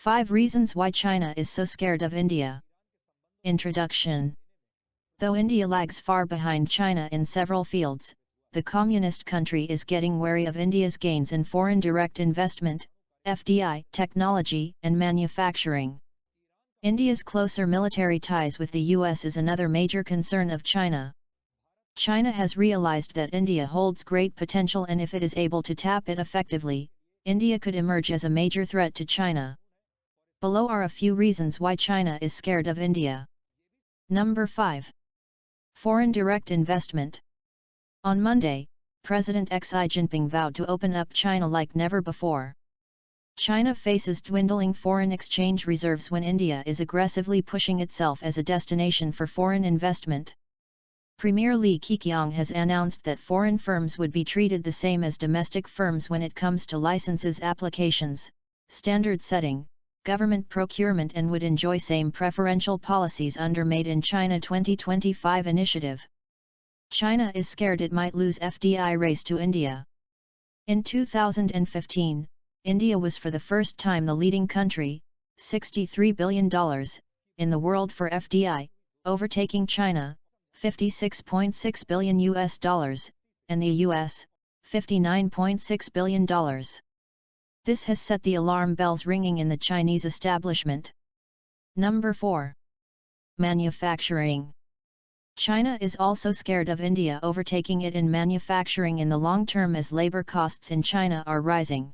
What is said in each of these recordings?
5 Reasons Why China is So Scared of India. Introduction. Though India lags far behind China in several fields, the communist country is getting wary of India's gains in foreign direct investment, FDI, technology, and manufacturing. India's closer military ties with the US is another major concern of China. China has realized that India holds great potential, and if it is able to tap it effectively, India could emerge as a major threat to China. Below are a few reasons why China is scared of India. Number 5. Foreign direct investment. On Monday, President Xi Jinping vowed to open up China like never before. China faces dwindling foreign exchange reserves when India is aggressively pushing itself as a destination for foreign investment. Premier Li Keqiang has announced that foreign firms would be treated the same as domestic firms when it comes to licenses applications, standard setting, government procurement, and would enjoy same preferential policies under Made in China 2025 initiative. China is scared it might lose FDI race to India. In 2015, India was for the first time the leading country, $63 billion, in the world for FDI, overtaking China, $56.6 billion, and the US, $59.6 billion. This has set the alarm bells ringing in the Chinese establishment. Number 4. Manufacturing. China is also scared of India overtaking it in manufacturing in the long term as labor costs in China are rising.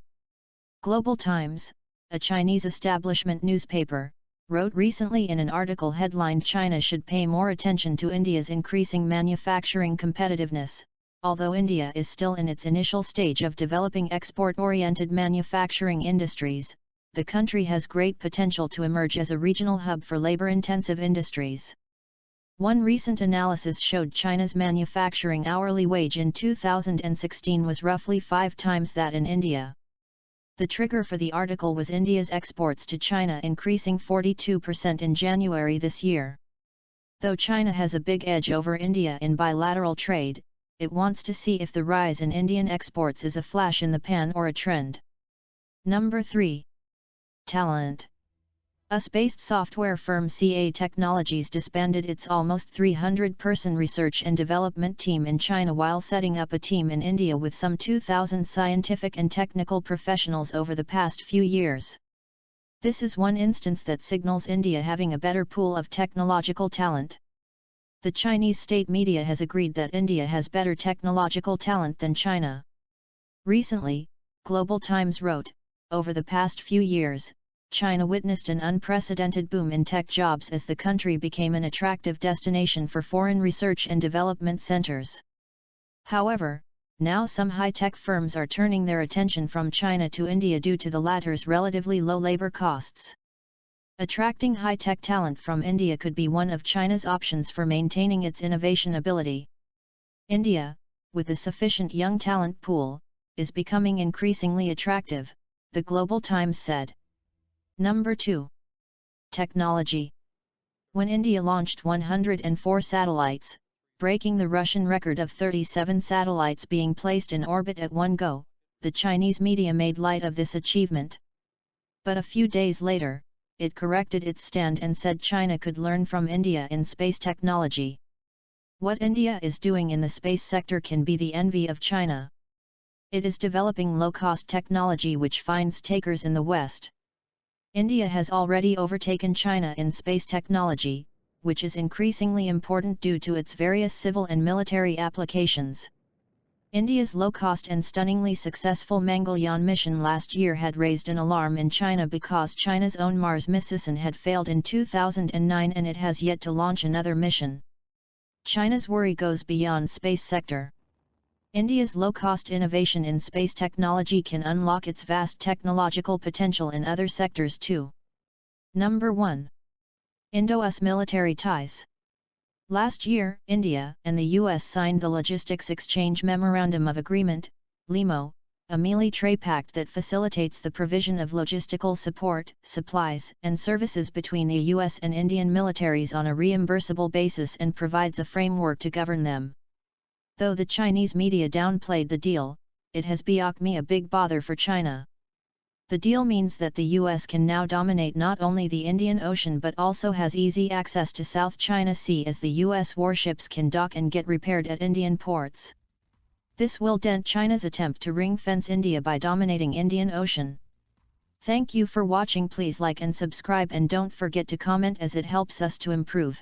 Global Times, a Chinese establishment newspaper, wrote recently in an article headlined "China should pay more attention to India's increasing manufacturing competitiveness." Although India is still in its initial stage of developing export-oriented manufacturing industries, the country has great potential to emerge as a regional hub for labor-intensive industries. One recent analysis showed China's manufacturing hourly wage in 2016 was roughly 5 times that in India. The trigger for the article was India's exports to China increasing 42% in January this year. Though China has a big edge over India in bilateral trade, it wants to see if the rise in Indian exports is a flash in the pan or a trend. Number 3. Talent. US-based software firm CA Technologies disbanded its almost 300-person research and development team in China while setting up a team in India with some 2,000 scientific and technical professionals over the past few years. This is one instance that signals India having a better pool of technological talent. The Chinese state media has agreed that India has better technological talent than China. Recently, Global Times wrote, over the past few years, China witnessed an unprecedented boom in tech jobs as the country became an attractive destination for foreign research and development centers. However, now some high-tech firms are turning their attention from China to India due to the latter's relatively low labor costs. Attracting high-tech talent from India could be one of China's options for maintaining its innovation ability. India, with a sufficient young talent pool, is becoming increasingly attractive, the Global Times said. Number 2. Technology. When India launched 104 satellites, breaking the Russian record of 37 satellites being placed in orbit at one go, the Chinese media made light of this achievement. But a few days later, it corrected its stand and said China could learn from India in space technology. What India is doing in the space sector can be the envy of China. It is developing low-cost technology which finds takers in the West. India has already overtaken China in space technology, which is increasingly important due to its various civil and military applications. India's low-cost and stunningly successful Mangalyaan mission last year had raised an alarm in China because China's own Mars mission had failed in 2009 and it has yet to launch another mission. China's worry goes beyond space sector. India's low-cost innovation in space technology can unlock its vast technological potential in other sectors too. Number 1. Indo-US military ties. Last year, India and the US signed the Logistics Exchange Memorandum of Agreement, LEMO, a military trade pact that facilitates the provision of logistical support, supplies, and services between the US and Indian militaries on a reimbursable basis and provides a framework to govern them. Though the Chinese media downplayed the deal, it has become a big bother for China. The deal means that the US can now dominate not only the Indian Ocean but also has easy access to South China Sea, as the US warships can dock and get repaired at Indian ports. This will dent China's attempt to ring-fence India by dominating Indian Ocean. Thank you for watching. Please like and subscribe, and don't forget to comment, as it helps us to improve.